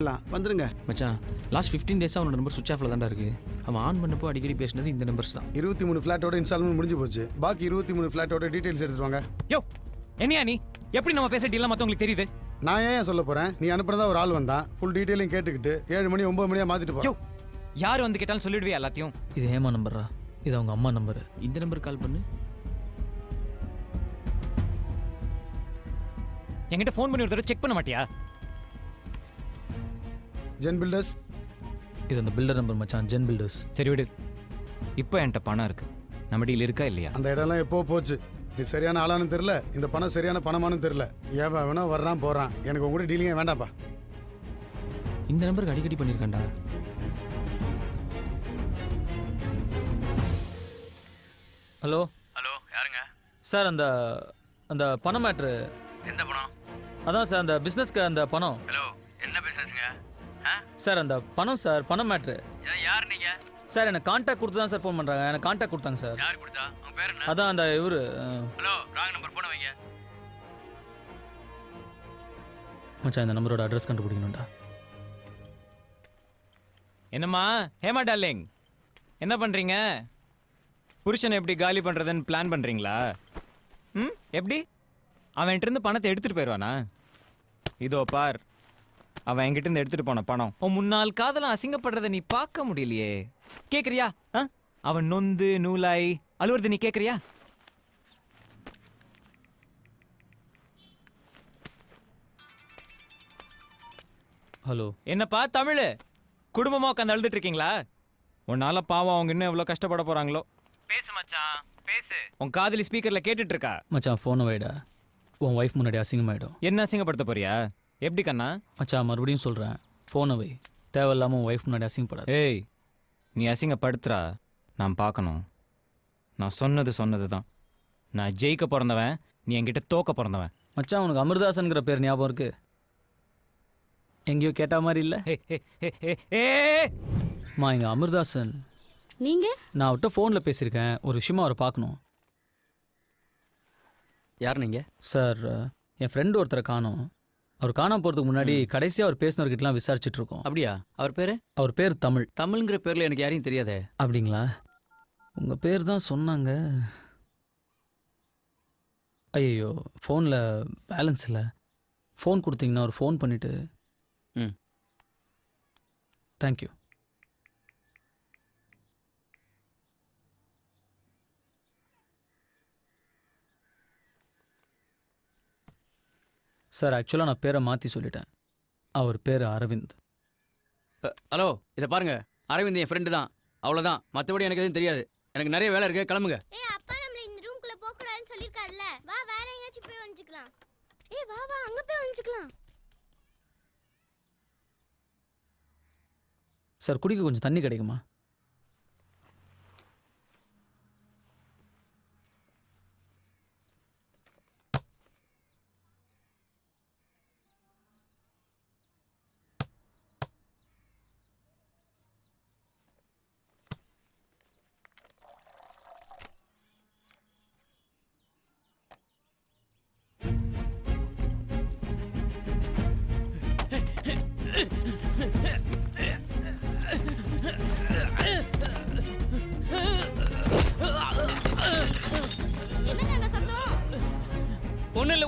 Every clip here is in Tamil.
வந்துருங்க மச்சான். லாஸ்ட் 15 டேஸாக அவனோட நம்பர் சுவிச் ஆஃப்ல தான்டா இருக்கு. அவன் ஆன் பண்ணப்போ அடிக்கடி பேசினது இந்த நம்பர்ஸ் தான். 23 ஃபிளாட்டோட இன்ஸ்டால்மெண்ட் முடிஞ்சு போச்சு. பாக்கி 23 ஃபிளாட்டோட டீடைல்ஸ் எடுத்துட்டு வாங்க. யோ என்னையா நீ எப்படி நம்ம பேச டீலாம் மற்றவங்களுக்கு தெரியுது? நான் ஏன் சொல்ல போறேன்? நீ அனுப்புறதா ஒரு ஆள் வந்தான், ஃபுல் டீடைலையும் கேட்டுக்கிட்டு 7 மணி 9 மணியா மாத்திட்டு போ. யோ யார் வந்து கேட்டாலும் சொல்லிடுவே எல்லாத்தையும். இது ஹேமா நம்பரா? இது அவங்க அம்மா நம்பரு. இந்த நம்பர் கால் பண்ணு. என்கிட்ட ஃபோன் பண்ணி ஒரு தடவை செக் பண்ண மாட்டியா? Zen builders. இது அந்த பில்டர் நம்பர் மச்சான், ஜென் பில்டர்ஸ். சரி விடு. இப்போ என்கிட்ட பணம் இருக்கு. நம்ம டீல் இருக்கா இல்லையா? அந்த இடம்லாம் எப்போ போச்சு. நீ சரியான ஆளானு தெரியல, இந்த பணம் சரியான பணமானு தெரியல. ஏன் வேணா வர்றான் போறான். எனக்கு உங்க கூட டீலிங்கே வேண்டாப்பா. இந்த நம்பருக்கு அடிக்கடி பண்ணியிருக்காண்டா. ஹலோ ஹலோ, யாருங்க? சார், அந்த அந்த பணம் மேட்ரு. எந்த பணம்? அதான் சார், அந்த பிஸ்னஸ்க்கு அந்த பணம். ஹலோ, என்ன பிசினஸ்ங்க? சார், அந்த பணம் சார், பணம் மேட்ரு. யார் நீங்க? சார், எனக்கு கான்டாக்ட் கொடுத்து தான் சார் ஃபோன் பண்ணுறாங்க. எனக்கு கான்டாக்ட் கொடுத்தாங்க சார். யார் கொடுத்தா? உங்க பேர் என்ன? அதான் அந்த இவரு. ஹலோ, ராங் நம்பர் போன வைங்க. மச்சான், இந்த நம்பரோட அட்ரஸ் கண்டுபிடிக்கணும்டா. என்னம்மா ஹேமா டார்லிங், என்ன பண்றீங்க? புருஷனை எப்படி காலி பண்றதுன்னு பிளான் பண்றீங்களா? ம், எப்படி? அவன் என்கிட்ட இருந்து பணத்தை எடுத்துட்டு போயிடுவானா? இதோ பார், அவன் என்கிட்ட இருந்து எடுத்துட்டு போன பணம் உன் முன்னாள் காதலாம் அசிங்கப்படுறத நீ பார்க்க முடியலையே. கேக்குறியா? அவன் நொந்து நூலாய் அழுவுறது நீ கேக்குறியா? ஹலோ. என்னப்பா தமிழ், குடும்பமா உட்காந்து அழுதுட்டு இருக்கீங்களா? உன்னால பாவம் அவங்க இன்னும் எவ்வளவு கஷ்டப்பட போறாங்களோ. பேசு மச்சான், பேசு. உன் காதலி ஸ்பீக்கர்ல கேட்டுட்டு இருக்கா. மச்சான், ஃபோனை வைடா. உன் ஒய்ஃப் முன்னாடி அசிங்கமாயிடும். என்ன அசிங்கப்படுத்த போறியா? எப்படி கண்ணா? மச்சான், மறுபடியும் சொல்கிறேன், ஃபோனை வை. தேவையில்லாமல் உன் ஒய்ஃப் முன்னாடி அசிங்கப்படாது. ஏய், நீ அசிங்கப்படுத்துறா நான் பார்க்கணும். நான் சொன்னது தான். நான் ஜெயிக்க பிறந்தவன், நீ என்கிட்ட தோக்க பிறந்தவன். மச்சான், உனக்கு அமிர்தாசன்கிற பேர் ஞாபகம் இருக்கு? எங்கேயோ கேட்ட மாதிரி இல்லை? மா, இங்கே அமிர்தாசன். நீங்க? நான் அவர்கிட்ட ஃபோனில் பேசியிருக்கேன். ஒரு விஷயமா அவரை பார்க்கணும். யார் நீங்க? சார், என் ஃப்ரெண்டு ஒருத்தரை காணோம். அவர் காணாம போகிறதுக்கு முன்னாடி கடைசியாக அவர் பேசினவர்கிட்டலாம் விசாரிச்சுட்டு இருக்கோம். அப்படியா? அவர் பேரு? அவர் பேர் தமிழ். தமிழ்ங்கிற பேர்ல எனக்கு யாரையும் தெரியாதே. அப்படிங்களா? உங்கள் பேர் தான் சொன்னாங்க. ஐயோ, ஃபோனில் பேலன்ஸ் இல்லை. ஃபோன் கொடுத்தீங்கன்னா ஒரு ஃபோன் பண்ணிவிட்டு. ம், தேங்க்யூ. சார், ஆக்சுவலாக நான் பேரை மாற்றி சொல்லிட்டேன். அவர் பேர் அரவிந்த். ஹலோ, இதை பாருங்க. அரவிந்த் என் ஃப்ரெண்டு தான், அவ்வளோதான். மற்றபடி எனக்கு எதுவும் தெரியாது. எனக்கு நிறைய வேலை இருக்கு, கிளம்புங்க. அப்பா நம்மள இந்த ரூம்க்குள்ள போக கூடாதுன்னு சொல்லிருக்காருல்ல. வா, வேற எங்கயாச்சும் போய் வந்துக்கலாம். வா வா, அங்க போய் வந்துக்கலாம். சார், குடிக்க கொஞ்சம் தண்ணி கிடைக்குமா?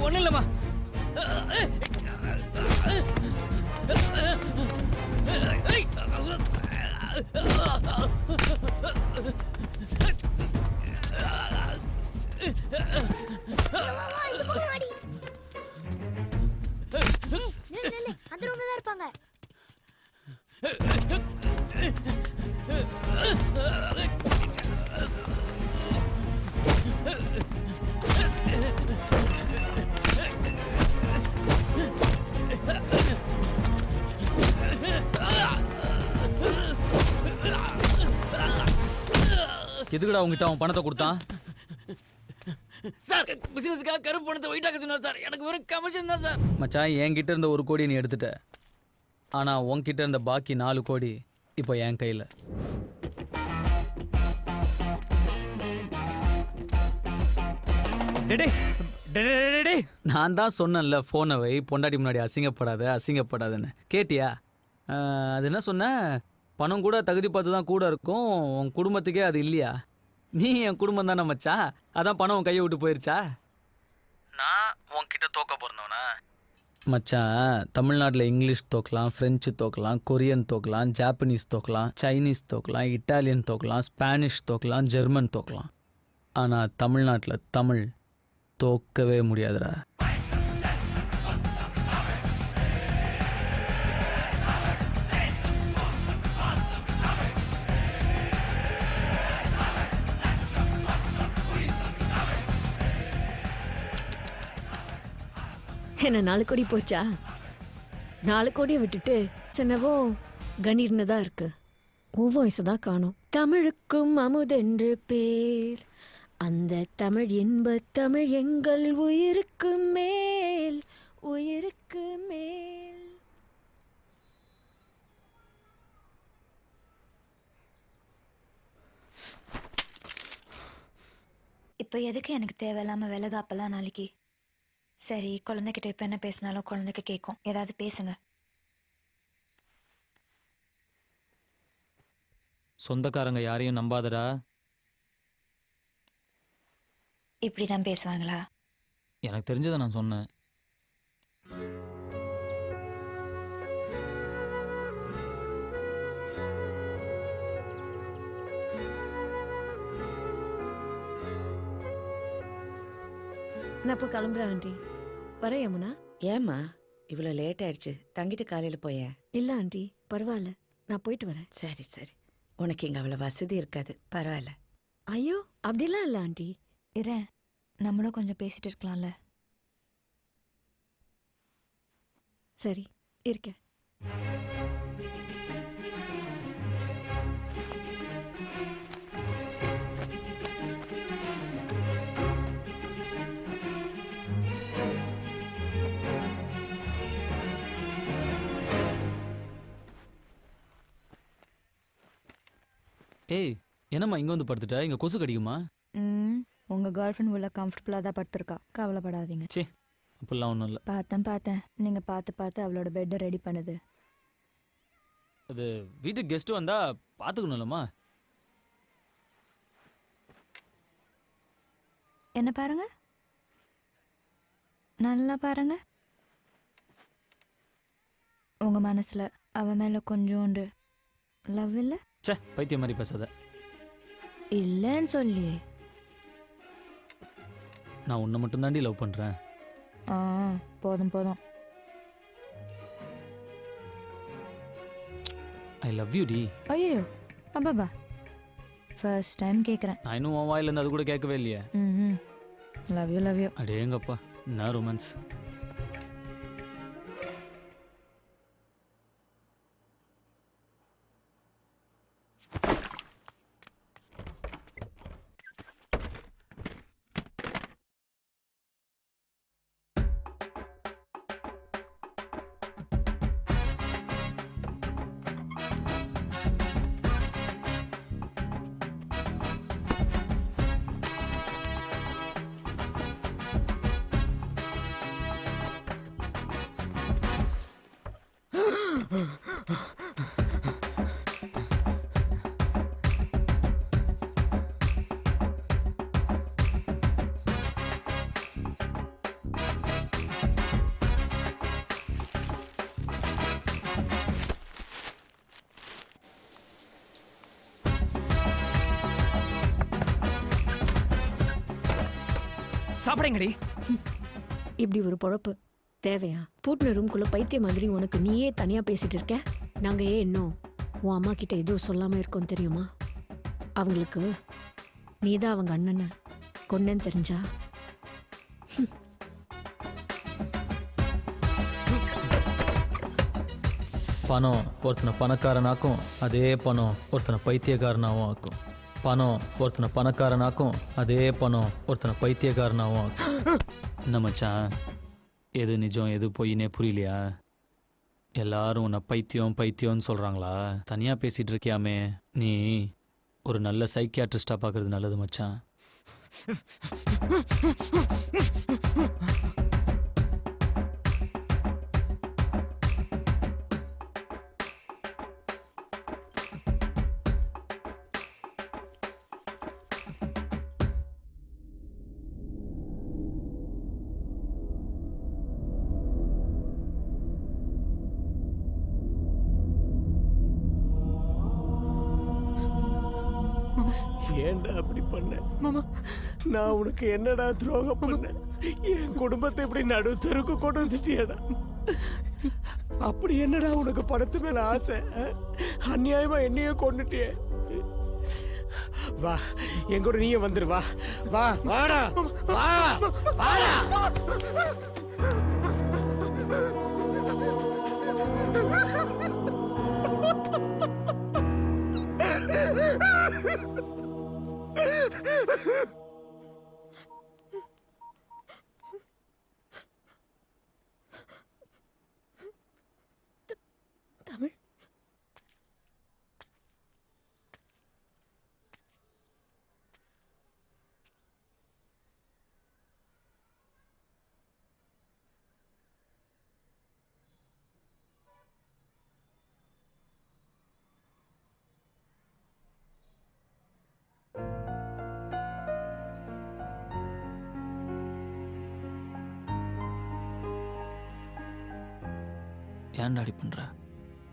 ஒன்றும் இல்லைம்மா. அந்த ரூம்ல தான் இருப்பாங்க. எதுக்குடா உங்ககிட்ட அவன் பணத்தை கொடுத்தான்? சார், பிசினஸ்க்காக கருப்பு பணத்தை வெயிட்டாக சொன்னார் சார். எனக்கு வெறும் கமிஷன் தான் சார். மச்சான், என்கிட்ட இருந்த 1 கோடி நீ எடுத்துட்ட. ஆனால் உன்கிட்ட இருந்த பாக்கி 4 கோடி இப்போ என் கையில். நான் தான் சொன்னேன்ல, ஃபோனை வை, பொண்டாட்டி முன்னாடி அசிங்கப்படாதுன்னு. கேட்டியா? அது என்ன சொன்ன, பணம் கூட தகுதி பார்த்து தான் கூட இருக்கும், உன் குடும்பத்துக்கே அது இல்லையா? நீ என் குடும்பம் தானே மச்சான், அதான் பணம் உன் கையை விட்டு போயிருச்சா? நான் உன்கிட்ட தோக்க பிறந்தவனா? மச்சான், தமிழ்நாட்டில் இங்கிலீஷ் தோக்கலாம், ஃப்ரெஞ்சு தோக்கலாம், கொரியன் தோக்கலாம், ஜாப்பனீஸ் தோக்கலாம், சைனீஸ் தோக்கலாம், இட்டாலியன் தோக்கலாம், ஸ்பானிஷ் தோக்கலாம், ஜெர்மன் தோக்கலாம். ஆனால் தமிழ்நாட்டில் தமிழ் தோக்கவே முடியாதுடா. என்ன 4 கோடி போச்சா? 4 கோடியை விட்டுட்டு சின்னவோ கணீர்னு தான் இருக்கு. உன் வாய்ஸ் தான் காணோம். தமிழுக்கும் அமுதென்று பேர், அந்த தமிழ் இன்ப தமிழ் எங்கள் உயிருக்கு மேல், உயிருக்கு மேல். இப்போ எதுக்கு எனக்கு தேவையில்லாம விலகாப்பெல்லாம் நாளைக்கு? சரி, குழந்தைகிட்ட இப்ப என்ன பேசினாலும் குழந்தைக்கு கேட்கும். ஏதாவது பேசுங்க. சொந்தக்காரங்க யாரையும் நம்பாதடா. இப்படிதான் பேசுவாங்களா? எனக்கு தெரிஞ்சதை நான் சொன்னேன். நான் இப்போ கிளம்புறேன் ஆண்டி. வரேன் யமுனா. ஏம்மா இவ்வளோ லேட் ஆயிடுச்சு? தங்கிட்டு காலையில் போய? இல்லை ஆண்டி, பரவாயில்ல, நான் போயிட்டு வரேன். சரி சரி, உனக்கு இங்கே அவ்வளோ வசதி இருக்காது, பரவாயில்ல. ஐயோ, அப்படிலாம் இல்லை ஆண்டி. இரேன், நம்மளும் கொஞ்சம் பேசிட்டு இருக்கலாம்ல. சரி, இருக்கேன். ஏய், என்னம்மா இங்கே வந்து படுத்துட்ட? இங்கே கொசு கடிக்குமா? உங்க கேர்ள் ஃப்ரெண்ட் உள்ள கம்ஃபர்டபுளாக தான் படுத்திருக்கா, கவலைப்படாதீங்க. சே, அப்படிலாம் ஒன்றும் இல்லை. பார்த்தேன், நீங்க பார்த்து அவளோட பெட்டை ரெடி பண்ணுது. அது வீட்டுக்கு கெஸ்ட்டு வந்தா பார்த்துக்கணும்லம்மா. என்ன பாருங்க, நல்லா பாருங்க. உங்க மனசுல அவ மேல கொஞ்சோண்டு லவ் இல்ல? சே, பைத்தியம் மாதிரி பேசாத. இல்லைன்னு சொல்லி. நான் உன்னை மட்டும்தாண்டி லவ் பண்ணுறேன். போதும். ஐ லவ் யூ டி. ஐயோ, அப்பாபா, ஃபர்ஸ்ட் டைம் கேட்குறேன். நான் இன்னும் உன் வாயிலேருந்து அது கூட கேட்கவே இல்லையே. Love you. அடேங்கப்பா, என்ன ரொமான்ஸ். சாப்பிடுங்கடி. இப்படி ஒரு பொழப்பு தேவையா? பூட்டின ரூம்குள்ள பைத்திய மாதிரி உனக்கு நீயே தனியா பேசிட்டு இருக்க. நாங்க ஏன் இன்னும் உன் அம்மா கிட்ட எதுவும் சொல்லாம இருக்கோம் தெரியுமா? அவங்களுக்கு நீதான் அவங்க அண்ணனை கொன்னேன்னு தெரிஞ்சா பணம் ஒருத்தனை பணக்காரனாக்கும், அதே பணம் ஒருத்தனை பைத்தியக்காரனாகவும் ஆக்கும். பணம் ஒருத்தனை பணக்காரனாக்கும், அதே பணம் ஒருத்தனை பைத்தியக்காரனாகவும் ஆக்கும். என்ன மச்சான், எது நிஜம் எது பொய்னே புரியலையா? எல்லாரும் உன்னை பைத்தியம்னு சொல்கிறாங்களா? தனியாக பேசிகிட்டு இருக்கியாமே, நீ ஒரு நல்ல சைக்கியாட்ரிஸ்டாக பார்க்குறது நல்லது மச்சான். ஏன்டா அப்படி பண்ண மாமா? நான் உனக்கு என்னடா துரோகம் பண்ணேன்? என் குடும்பத்தை இப்படி நடுத்தருக்கு கொண்டு வந்துட்டியடா. அப்படி என்னடா உனக்கு பணத்து மேல ஆசை? அநியாயமா என்னையே கொண்டுட்டியே. வா என் கூட நீயே வந்துரு. வா வா வாடா வா வாடா. தமிழ் ஏன்டா அடி பண்ற?